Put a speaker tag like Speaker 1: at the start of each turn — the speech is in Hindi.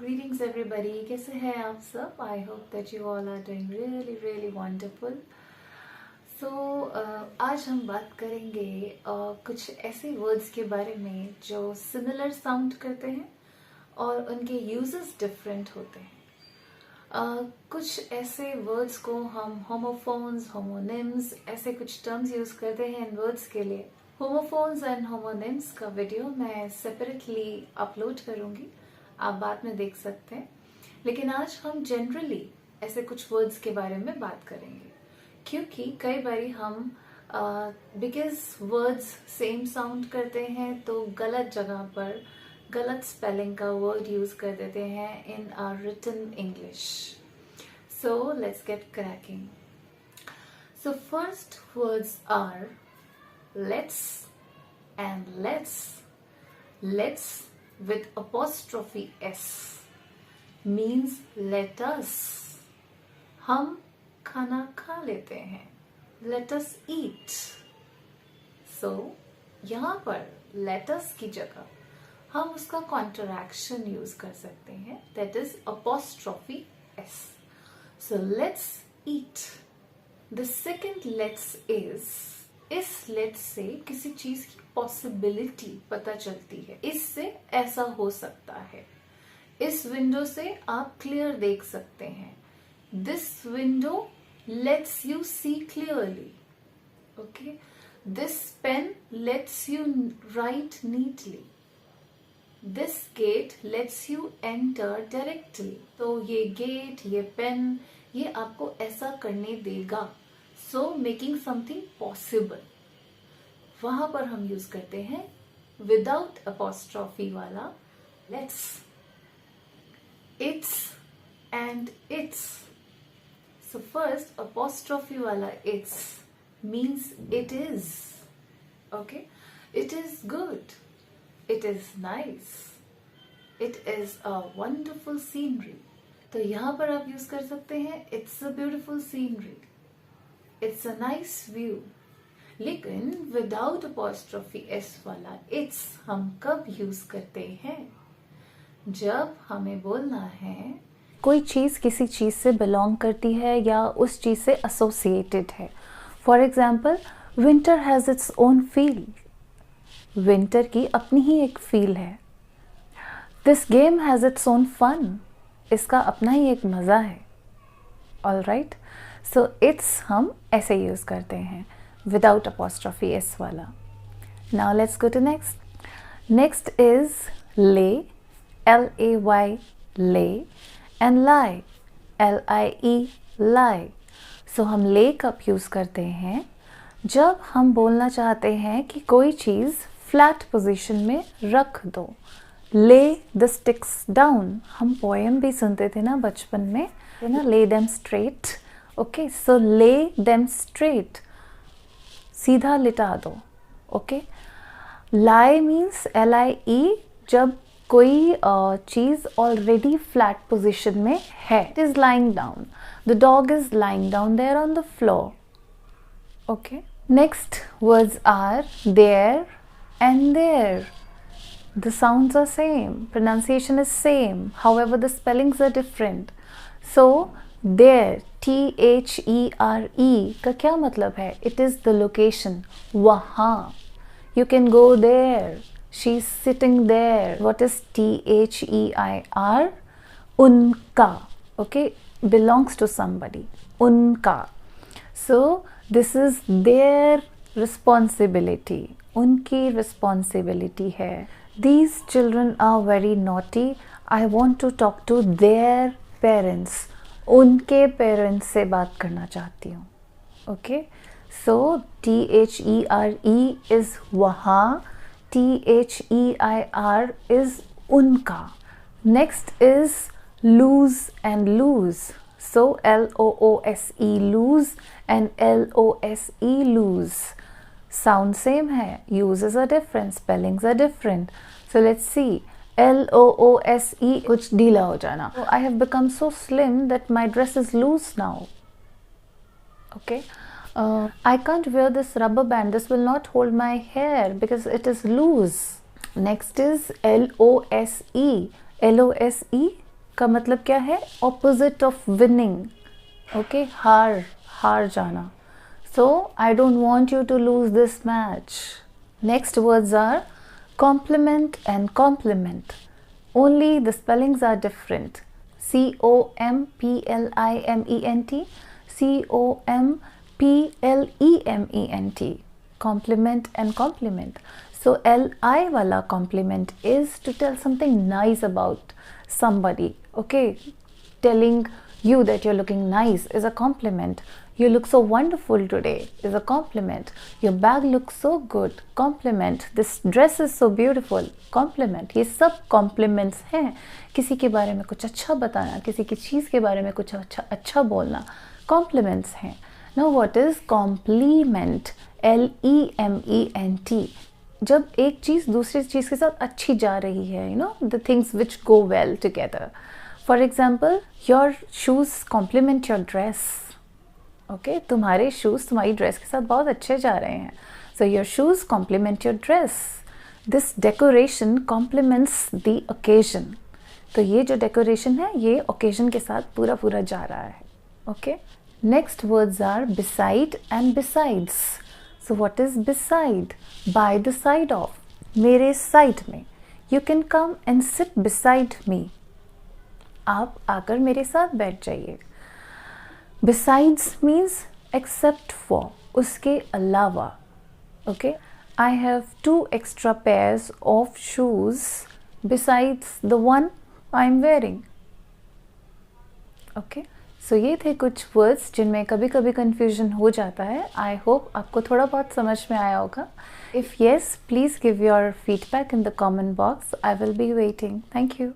Speaker 1: Greetings everybody, कैसे हैं आप सब? I hope that you all are doing really wonderful. So आज हम बात करेंगे कुछ ऐसे वर्ड्स के बारे में जो सिमिलर साउंड करते हैं और उनके यूजेस डिफरेंट होते हैं. कुछ ऐसे वर्ड्स को हम होमोफोन्स, होमोनिम्स ऐसे कुछ टर्म्स यूज करते हैं इन वर्ड्स के लिए. होमोफोन्स एंड होमोनिम्स का वीडियो मैं सेपरेटली अपलोड करूंगी, आप बाद में देख सकते हैं. लेकिन आज हम जनरली ऐसे कुछ वर्ड्स के बारे में बात करेंगे क्योंकि कई बारी हम बिकॉज वर्ड्स सेम साउंड करते हैं तो गलत जगह पर गलत स्पेलिंग का वर्ड यूज कर देते हैं in our written English. So let's get cracking. So first words are let's and let's with apostrophe s means let us. हम खाना खा लेते हैं, let us eat. so यहाँ पर let us की जगह हम उसका कॉन्ट्रैक्शन यूज कर सकते हैं, that is apostrophe s. so let's eat. the second let's is इस लेट्स से किसी चीज की पॉसिबिलिटी पता चलती है. इससे ऐसा हो सकता है. इस विंडो से आप क्लियर देख सकते हैं. This window lets you see clearly. Okay. This pen lets you write neatly. This gate lets you enter directly. तो ये गेट, ये पेन, ये आपको ऐसा करने देगा. So making something possible. वहां पर हम यूज करते हैं विदाउट अपॉस्ट्रॉफी वाला lets. It's and its. So first apostrophe वाला it's means it is. Okay. It is good. It is nice. It is a wonderful scenery. तो यहां पर आप यूज कर सकते हैं it's a beautiful scenery. It's a nice view. लेकिन विदाउट अपॉस्ट्रॉफी एस वाला इट्स हम कब यूज करते हैं? जब हमें बोलना है कोई चीज किसी चीज से बिलोंग करती है या उस चीज से एसोसिएटेड है. For example, winter has its own feel. Winter की अपनी ही एक फील है. This game has its own fun. इसका अपना ही एक मजा है. All right. सो इट्स हम ऐसे यूज करते हैं without apostrophe s wala. Now let's go to next. Next is lay, L-A-Y, lay, and lie, L-I-E, lie. So हम lay कब use करते हैं? जब हम बोलना चाहते हैं कि कोई चीज़ flat position में रख दो. lay the sticks down. हम poem भी सुनते थे ना बचपन में, है ना, lay them straight. Okay, so lay them straight. सीधा लिटा दो. ओके. लाई मीन्स LIE जब कोई चीज ऑलरेडी फ्लैट पोजिशन में है. It is lying down. The dog is lying down there on the floor. Okay. Next words are there and their. The sounds are same, pronunciation is same, however the spellings are different. So there, THERE का क्या मतलब है? It is the location. वहाँ. You can go there. She is sitting there. What is THEIR? उनका. ओके. Belongs to somebody. उनका. So this is their responsibility. उनकी रिस्पॉन्सिबिलिटी है. These children are very naughty. I want to talk to their parents. उनके पेरेंट्स से बात करना चाहती हूँ. ओके. सो THERE इज वहाँ. THEIR इज उनका. Next is loose and lose. So LOOSE loose and LOSE lose. Sound same है, uses are different, spellings are different. So let's see. LOOSE कुछ ढीला हो जाना. I have become so slim that my dress is loose now. Okay. I can't wear this rubber band. This will not hold my hair because it is loose. Next is LOSE. LOSE का मतलब क्या है? Opposite of winning. ओके, हार जाना. So I don't want you to lose this match. Next words are compliment and compliment. Only the spellings are different. COMPLIMENT, COMPLEMENT. Compliment and compliment. So LI wala compliment is to tell something nice about somebody. Okay, telling you that you're looking nice is a compliment. You look so wonderful today is a compliment. Your bag looks so good, compliment. This dress is so beautiful, compliment. ये सब compliments हैं. किसी के बारे में कुछ अच्छा बताना, किसी की चीज़ के बारे में कुछ अच्छा बोलना, compliments हैं. Now what is compliment? LEMENT. जब एक चीज़ दूसरी चीज़ के साथ अच्छी जा रही है, you know, the things which go well together. For example, your shoes compliment your dress. Okay, तुम्हारे शूज़ तुम्हारी ड्रेस के साथ बहुत अच्छे जा रहे हैं. So your shoes compliment your dress. This decoration compliments the occasion. तो ये जो डेकोरेशन है ये ओकेजन के साथ पूरा जा रहा है. Okay, next words are beside and besides. So what is beside? By the side of, मेरे साइड में. You can come and sit beside me. आप आकर मेरे साथ बैठ जाइए. Besides means except for, उसके अलावा. Okay, I have 2 extra pairs of shoes besides the one I'm wearing. Okay, so ये थे कुछ words जिनमें कभी कभी confusion हो जाता है. I hope आपको थोड़ा बहुत समझ में आया होगा. If yes, please give your feedback in the comment box. I will be waiting. Thank you.